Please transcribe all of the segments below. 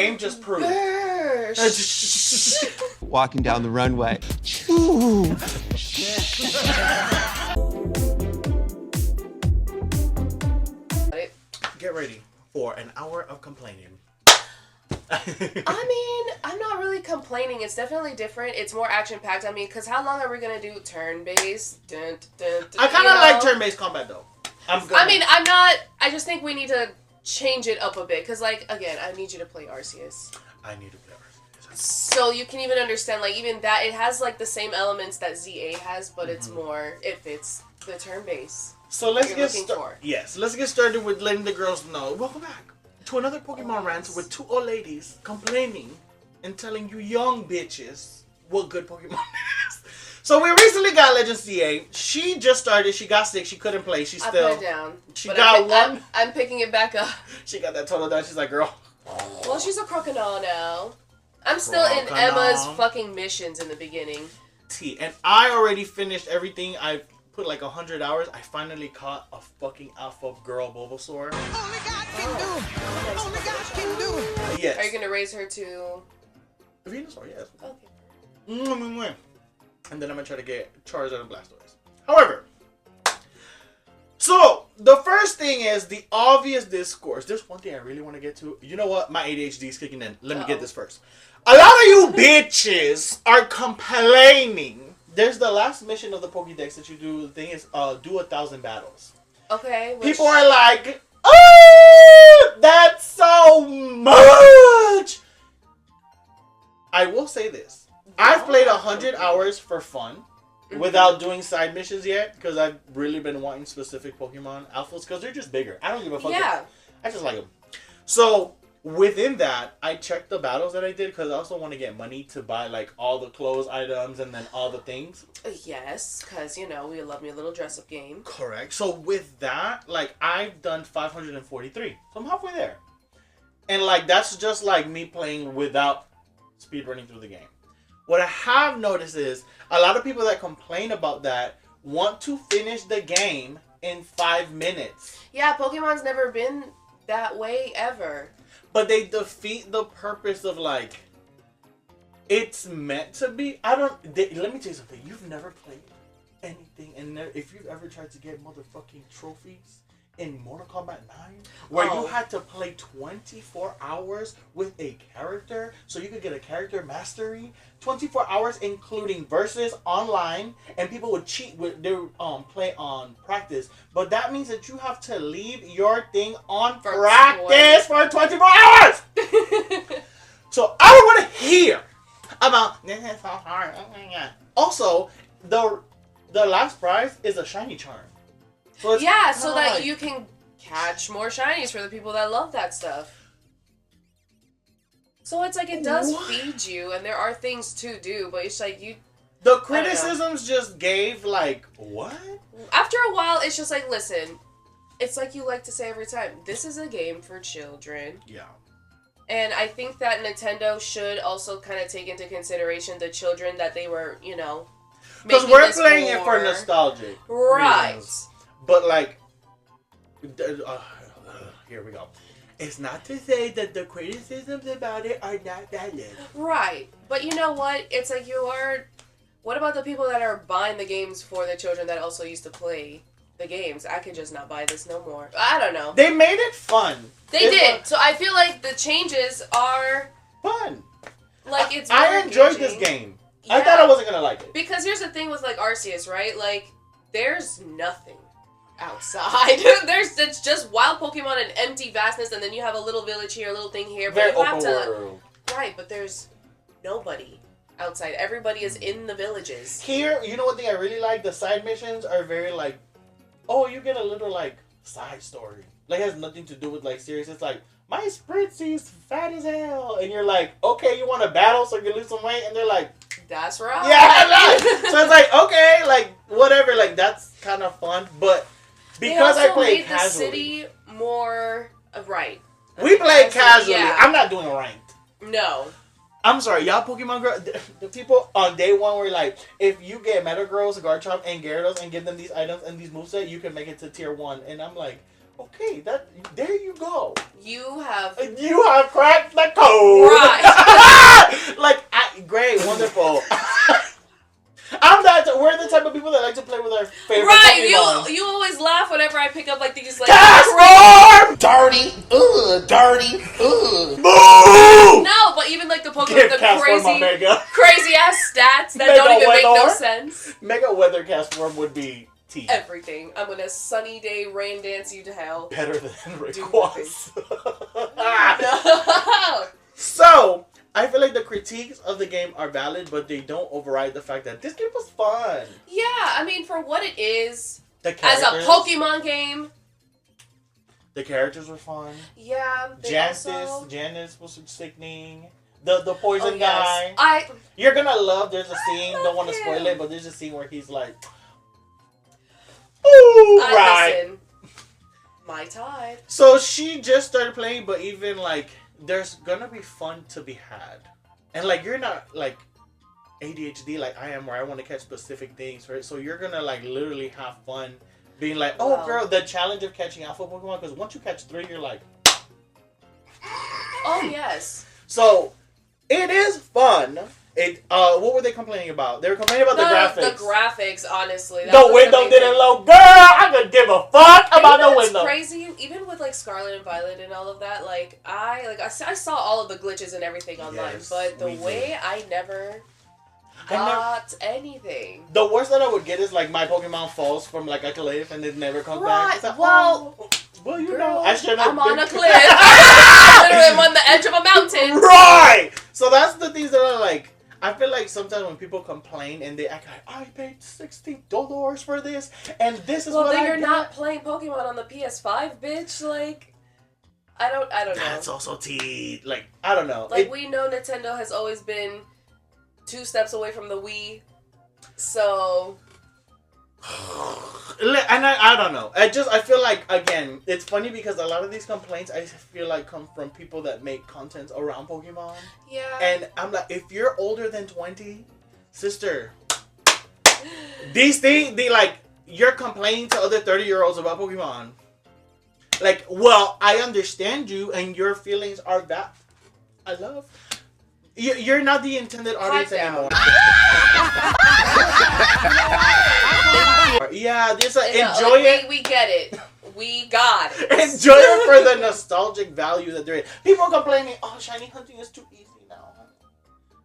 Game just proved. Walking down the runway. Get ready for an hour of complaining. I mean, I'm not really complaining. It's definitely different. It's more action-packed. I mean, because how long are we going to do turn-based? I kind of like turn-based combat, though. I mean, I'm not... I just think we need to change it up a bit. Because, like, again, I need you to play Arceus. I need to play Arceus. So you can even understand, like, even that, it has, like, the same elements that ZA has, but it's more... It fits the turn-based. So let's get started. Yes, let's get started with letting the girls know. Welcome back to another Pokemon rant with two old ladies complaining and telling you young bitches what good Pokemon is. So we recently got Legend CA. She just started. She got sick. She couldn't play. She still. I put it down. She got one. I'm picking it back up. She got that total down. She's like, girl. Well, she's a crocodile now. I'm still in Emma's fucking missions in the beginning. And I already finished everything. I put like 100 hours. I finally caught a fucking alpha girl Bulbasaur. Only God can do. Only God can do. Yes. Are you gonna raise her to Venusaur? Yes. Okay. And then I'm gonna try to get Charizard and Blastoise. However, so the first thing is the obvious discourse. There's one thing I really want to get to. You know what? My ADHD is kicking in. Let me get this first. A lot of you bitches are complaining. There's the last mission of the Pokédex that you do. The thing is, do 1,000 battles. Okay. People are like, oh, that's so much. I will say this. I've played 100 hours for fun without doing side missions yet because I've really been wanting specific Pokemon alphas because they're just bigger. I don't give a fuck. Yeah. I just like them. So within that, I checked the battles that I did because I also want to get money to buy like all the clothes items and then all the things. Yes, because you know we love me a little dress-up game. Correct. So with that, like I've done 543. So I'm halfway there. And like that's just like me playing without speedrunning through the game. What I have noticed is a lot of people that complain about that want to finish the game in 5 minutes. Yeah, Pokemon's never been that way ever. But they defeat the purpose of like it's meant to be. Let me tell you something. You've never played anything, and if you've ever tried to get motherfucking trophies in Mortal Kombat 9, where you had to play 24 hours with a character so you could get a character mastery, 24 hours including versus online, and people would cheat with their play on practice, but that means that you have to leave your thing on for practice for 24 hours. So I don't want to hear about this is so hard. Oh my god. Also, the last prize is a shiny charm. So yeah, so that you can catch more shinies for the people that love that stuff. So it's like it does feed you, and there are things to do, but it's like you... The criticisms just gave, like, what? After a while, it's just like, listen, it's like you like to say every time, this is a game for children. Yeah. And I think that Nintendo should also kind of take into consideration the children that they were, you know... Because we're playing it for nostalgic right. reasons. But, like, here we go. It's not to say that the criticisms about it are not valid. Right. But you know what? It's like you are... What about the people that are buying the games for the children that also used to play the games? I could just not buy this no more. I don't know. They made it fun. They did. So I feel like the changes are... fun. Like, it's I enjoyed this game. Yeah. I thought I wasn't going to like it. Because here's the thing with, like, Arceus, right? Like, there's nothing outside. It's just wild Pokemon and empty vastness, and then you have a little village here, a little thing here. But you have to... Right, but there's nobody outside. Everybody is in the villages. Here, you know what thing I really like? The side missions are very, like... Oh, you get a little, like, side story. Like, it has nothing to do with, like, serious. It's like, my Spritzy's fat as hell. And you're like, okay, you want to battle so you can lose some weight? And they're like... That's right. Yeah, so it's like, okay, like, whatever. Like, that's kind of fun. But because I play casually... the city more... right. We play casually. Yeah. I'm not doing ranked. No. I'm sorry, y'all Pokemon girl, the people on day one were like, if you get Metagross, Garchomp, and Gyarados and give them these items and these moveset, you can make it to tier 1. And I'm like, Okay, there you go. You have cracked the code. Right. Like, great, wonderful. We're the type of people that like to play with our favorite Pokemon. You always laugh whenever I pick up like these like Castform! Dirty, dirty, Boo! No, but even like the Pokemon Give with the Castform a crazy ass stats that Mega don't even make no Weather. sense. Mega Weather Castform would be tea. Everything. I'm gonna sunny day rain dance you to hell. Better than Rayquaza. No. So, I feel like the critiques of the game are valid, but they don't override the fact that this game was fun. Yeah, I mean, for what it is, As a Pokemon game. The characters were fun. Yeah. Janice was sickening. The poison guy. Yes. You're gonna love. There's a scene. Don't want to spoil it, but there's a scene where he's like, "Ooh, right." Listen, my tide. So she just started playing, but even like, there's gonna be fun to be had, and like you're not like ADHD like I am, where I want to catch specific things, right? So you're gonna like literally have fun. Being like, oh, Wow. girl, the challenge of catching alpha Pokemon, because once you catch 3, you're like... Oh, yes. So, it is fun. What were they complaining about? They were complaining about the graphics. The graphics, honestly. The window didn't load. Girl, I could give a fuck about the window. Crazy. Even with, like, Scarlet and Violet and all of that, I saw all of the glitches and everything online, Yes, but the way I never... got anything. The worst that I would get is like my Pokemon falls from like a cliff and it never comes Right. back. It's like, Well, you girl, know, I should have. I'm on a cliff. I literally am on the edge of a mountain. Right. So that's the things that are like. I feel like sometimes when people complain and they act like I paid $60 for this and this is what I then you're got. not playing Pokemon on the PS5, bitch. Like, I don't know. That's also tea. Like, I don't know. Like, we know Nintendo has always been 2 steps away from the Wii, so... And I don't know. I feel like, again, it's funny because a lot of these complaints I feel like come from people that make content around Pokemon. Yeah. And I'm like, if you're older than 20, sister, these things, you're complaining to other 30-year-olds about Pokemon. Like, well, I understand you and your feelings are that I love. You're not the intended audience anymore. Yeah, enjoy it. We get it. We got it. Enjoy it for the nostalgic value that there is. People are complaining, oh, shiny hunting is too easy now.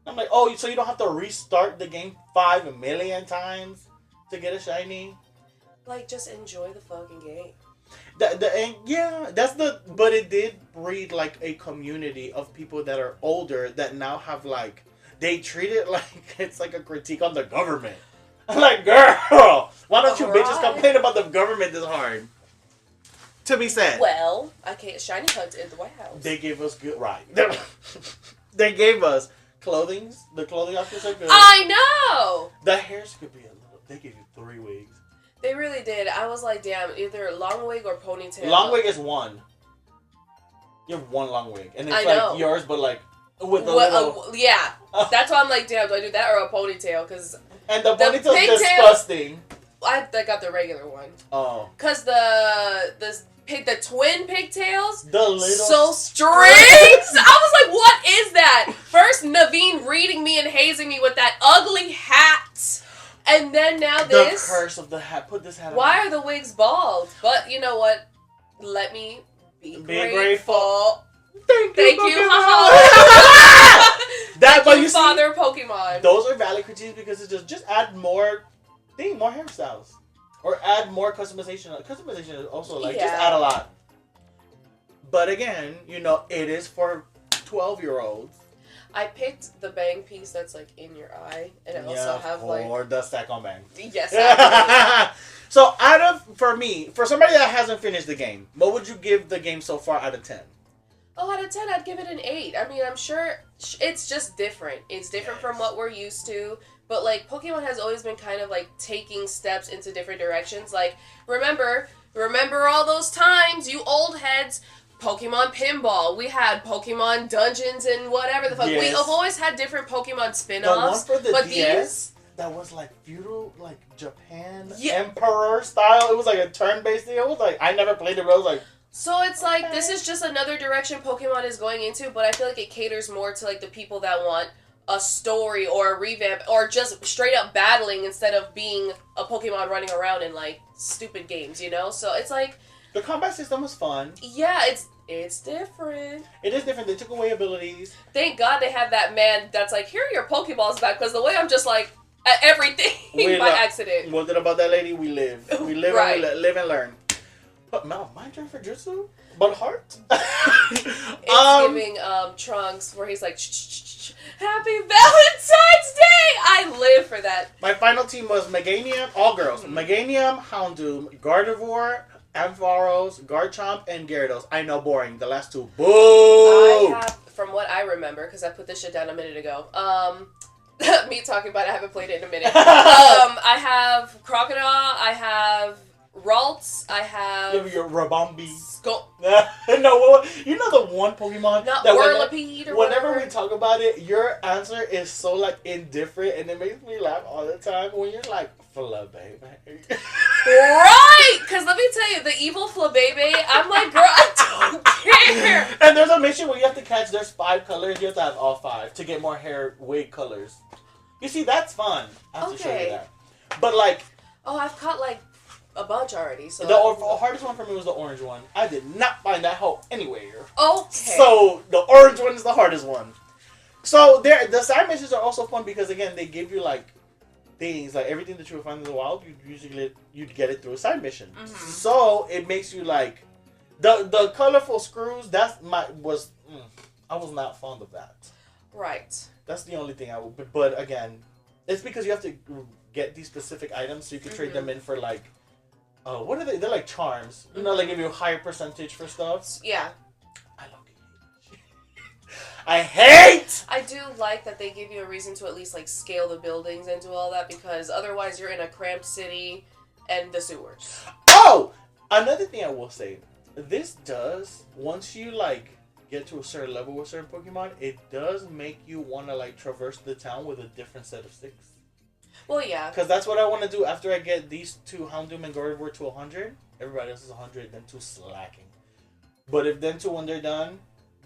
I'm like, oh, so you don't have to restart the game 5 million times to get a shiny? Like, just enjoy the fucking game. But it did breed like a community of people that are older that now have like, they treat it like it's like a critique on the government. I'm like, girl, why don't you bitches complain about the government this hard? To be said. Well, I can't shiny hunt in the White House. They gave us good, right. They gave us clothing. The clothing options are good. I know! The hairs could be a little, they gave you 3 wigs. They really did. I was like, damn, either long wig or ponytail. Long wig is 1. You have 1 long wig. And it's like yours, but like with a little... yeah. That's why I'm like, damn, do I do that or a ponytail? Because... And the ponytail is disgusting. I got the regular one. Oh. Because the twin pigtails, the little so strings. I was like, what is that? First, Naveen reading me and hazing me with that ugly hat. And then now this. The curse of the hat. Put this hat on. Why are the wigs bald? But you know what? Let me be grateful. Thank you. Thank you, Father Pokemon. Those are valid critiques because it's just add more hairstyles. Or add more customization. Customization is also like, just add a lot. But again, it is for 12-year-olds. I picked the bang piece that's like in your eye. And I also have like... Or the stack on bang. Yes. So for somebody that hasn't finished the game, what would you give the game so far out of 10? Oh, out of 10, I'd give it an 8. I mean, I'm sure it's just different. It's different from what we're used to. But, like, Pokemon has always been kind of, like, taking steps into different directions. Like, remember all those times, you old heads, Pokemon Pinball. We had Pokemon Dungeons and whatever the fuck. Yes. We have always had different Pokemon spin-offs. The one for the DS, that was like feudal, like Japan Yeah. emperor style. It was like a turn-based thing. It was like I never played it, but I was like. So it's like this is just another direction Pokemon is going into, but I feel like it caters more to like the people that want a story or a revamp or just straight up battling instead of being a Pokemon running around in like stupid games, you know? So it's like The combat system was fun. yeah, it's different. It is different. They took away abilities. Thank God they have that man that's like, here are your Pokeballs back, because the way I'm just like at everything by accident. What about that lady? We live. We live Right. and we live and learn. But no, my turn for Jutsu? But heart? It's giving Trunks where he's like, Happy Valentine's Day! I live for that. My final team was Meganium, all girls. Meganium, Houndoom, Gardevoir, Ampharos, Garchomp, and Gyarados. I know, boring. The last two. Boo! I have, from what I remember, because I put this shit down a minute ago, me talking about it, I haven't played it in a minute. I have Crocodile, I have Ralts, I have... Your Rabombi. Skull... No, you know the one Pokemon Not that Whirlipede or whenever whatever. we talk about it, your answer is so like indifferent, and it makes me laugh all the time when you're like, Flabébé. Right! Because let me tell you, the evil Flabébé, I'm like, girl, I don't care! And there's a mission where you have to catch, there's 5 colors, you have to have all 5 to get more hair wig colors. You see, that's fun. I have to show you that. But like... Oh, I've caught like a bunch already, so... The hardest one for me was the orange one. I did not find that hoe anywhere. Okay. So, the orange one is the hardest one. So, the side missions are also fun because, again, they give you, like, things. Like, everything that you would find in the wild, you'd get it through a side mission. Mm-hmm. So, it makes you, like... The colorful screws, I was not fond of that. Right. That's the only thing I would... But, again, it's because you have to get these specific items so you can trade them in for, like... what are they? They're like charms. You know, they give you a higher percentage for stuff. Yeah. I love it. I hate! I do like that they give you a reason to at least, like, scale the buildings and do all that, because otherwise you're in a cramped city and the sewers. Oh! Another thing I will say. This does, once you, like, get to a certain level with certain Pokemon, it does make you want to, like, traverse the town with a different set of sticks. Well, yeah. Because that's what I want to do after I get these 2 Houndoom and Gardevoir to 100. Everybody else is 100, them 2 slacking. But if them 2, when they're done,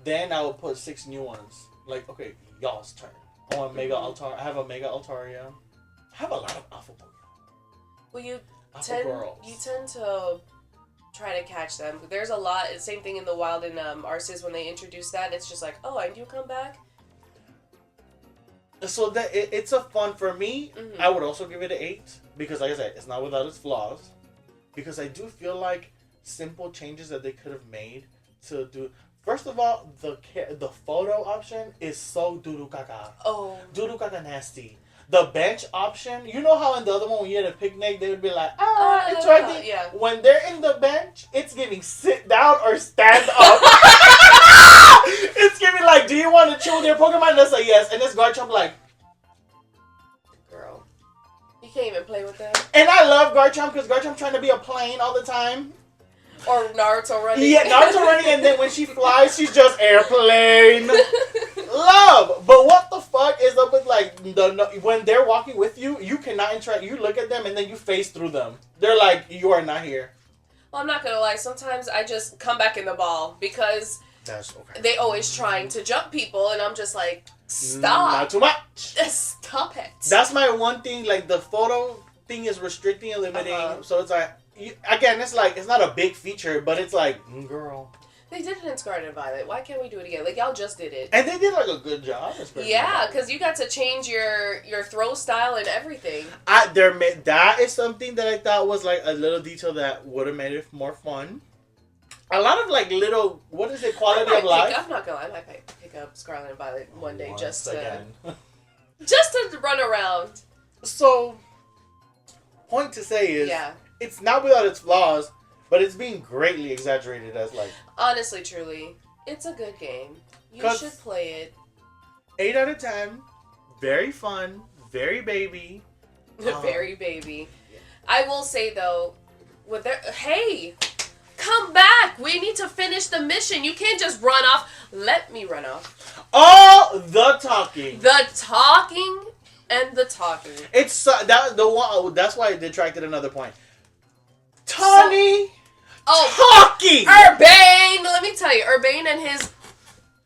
then I will put 6 new ones. Like, okay, y'all's turn. I want Mega Altar. I have a Mega Altaria. I have a lot of Alpha Pokemon. Well, you Girls. tend to try to catch them. There's a lot. Same thing in the wild in Arceus when they introduced that. It's just like, oh, and you come back? So that it's a fun for me. Mm-hmm. I would also give it an 8 because, like I said, it's not without its flaws. Because I do feel like simple changes that they could have made to do. First of all, the photo option is so doo-doo caca. Oh, Doo-doo caca nasty. The bench option, you know how in the other one when you had a picnic, they would be like, it's right there. yeah. When they're in the bench, it's giving sit down or stand up. It's giving like, do you want to chill with your Pokemon? And they say yes. And this Garchomp like, girl, you can't even play with them. and I love Garchomp because Garchomp trying to be a plane all the time. Or Naruto running. Yeah, Naruto running, and then when she flies, she's just airplane. Love, but what the fuck is up with like when they're walking with you, you cannot interact. You look at them and then you face through them. They're like, you are not here. Well, I'm not gonna lie. Sometimes I just come back in the ball because That's okay. they always trying to jump people, and I'm just like, stop. Not too much. Stop it. That's my one thing. Like the photo thing is restricting and limiting. So it's like, again, it's like it's not a big feature, but it's like, girl. They did it in Scarlet and Violet. Why can't we do it again? Like, y'all just did it. And they did like a good job. Yeah, because you got to change your throw style and everything. That is something that I thought was like a little detail that would have made it more fun. A lot of like little, what is it, quality of life? I'm not gonna lie, I might pick up Scarlet and Violet one day just again. to run around. So, point to say is, yeah, it's not without its flaws, but it's being greatly exaggerated as like. Honestly, truly, it's a good game. You should play it. 8 out of 10. Very fun. Very baby. Very baby. Yeah. I will say though, hey, come back. We need to finish the mission. You can't just run off. Let me run off. Oh, the talking. The talking And the talking. It's that the one. That's why it detracted another point. Tawny. Talking. Urbane. Let me tell you, Urbane and his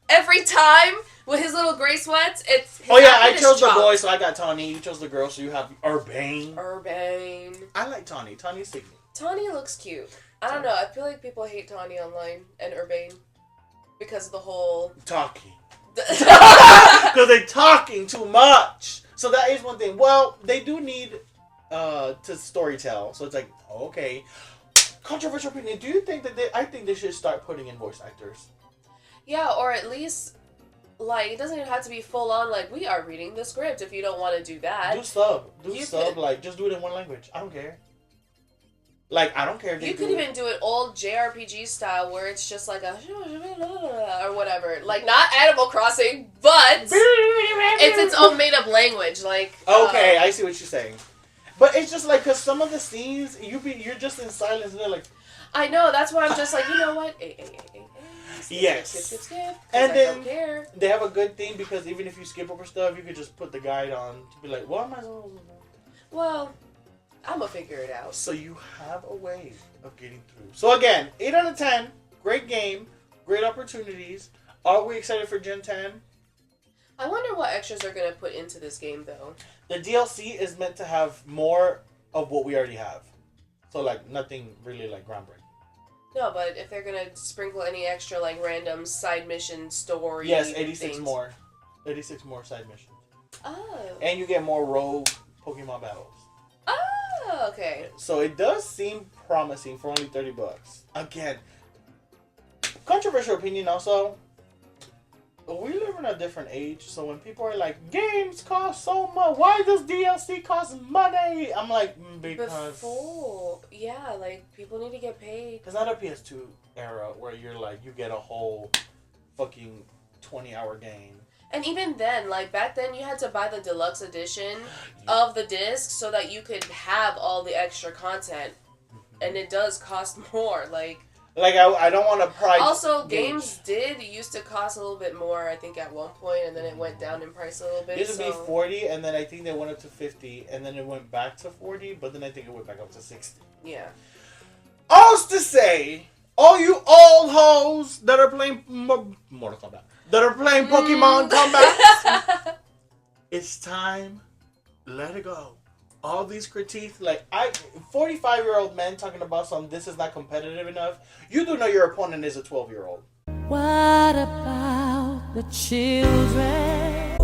every time with his little gray sweats. It's his I chose the chopped. boy, so I got Tawny. You chose the girl, so you have Urbane. Urbane. I like Tawny. Tawny's sick. Tawny looks cute. I don't know. I feel like people hate Tawny online and Urbane because of the whole talking. Because they're talking too much. So that is one thing. Well, they do need to storytell. So it's like, okay. Controversial opinion. Do you think that I think they should start putting in voice actors? Yeah, or at least, like, it doesn't even have to be full on, like, we are reading the script if you don't want to do that. Do sub. Like, just do it in one language. I don't care. Like, I don't care if they You could even do it old JRPG style where it's just like a or whatever. Like, not Animal Crossing, but it's its own made up language. Like, okay, I see what you're saying. But it's just like, because some of the scenes, you're just in silence and they're like... I know, that's why I'm just like, you know what? Yes. Skip. And I then don't care. they have a good thing because even if you skip over stuff, you could just put the guide on to be like, what am I supposed to do? Well, I'm gonna figure it out. So you have a way of getting through. So again, 8 out of 10. Great game. Great opportunities. Are we excited for Gen 10? I wonder what extras they're gonna put into this game, though. The DLC is meant to have more of what we already have. So, like, nothing really, like, groundbreaking. No, but if they're gonna sprinkle any extra, like, random side mission story... Yes, 86 things. more. 86 more side missions. Oh. And you get more rogue Pokemon battles. Oh, okay. So it does seem promising for only $30. Again, controversial opinion also. We live in a different age, so when people are like, games cost so much, why does DLC cost money? I'm like, because... Before, yeah, like, people need to get paid. It's not a PS2 era where you're like, you get a whole fucking 20-hour game. And even then, like, back then you had to buy the deluxe edition of the disc so that you could have all the extra content. And it does cost more, like... Like, I don't want to price... Also, games did used to cost a little bit more, I think, at one point, and then it went down in price a little bit. It used to be 40, and then I think they went up to 50, and then it went back to 40, but then I think it went back up to 60. Yeah. All to say, all you old hoes that are playing Mortal Kombat, that are playing Pokemon Combat, it's time. Let it go. All these critiques, like 45-year-old men talking about this is not competitive enough. You do know your opponent is a 12-year-old. What about the children?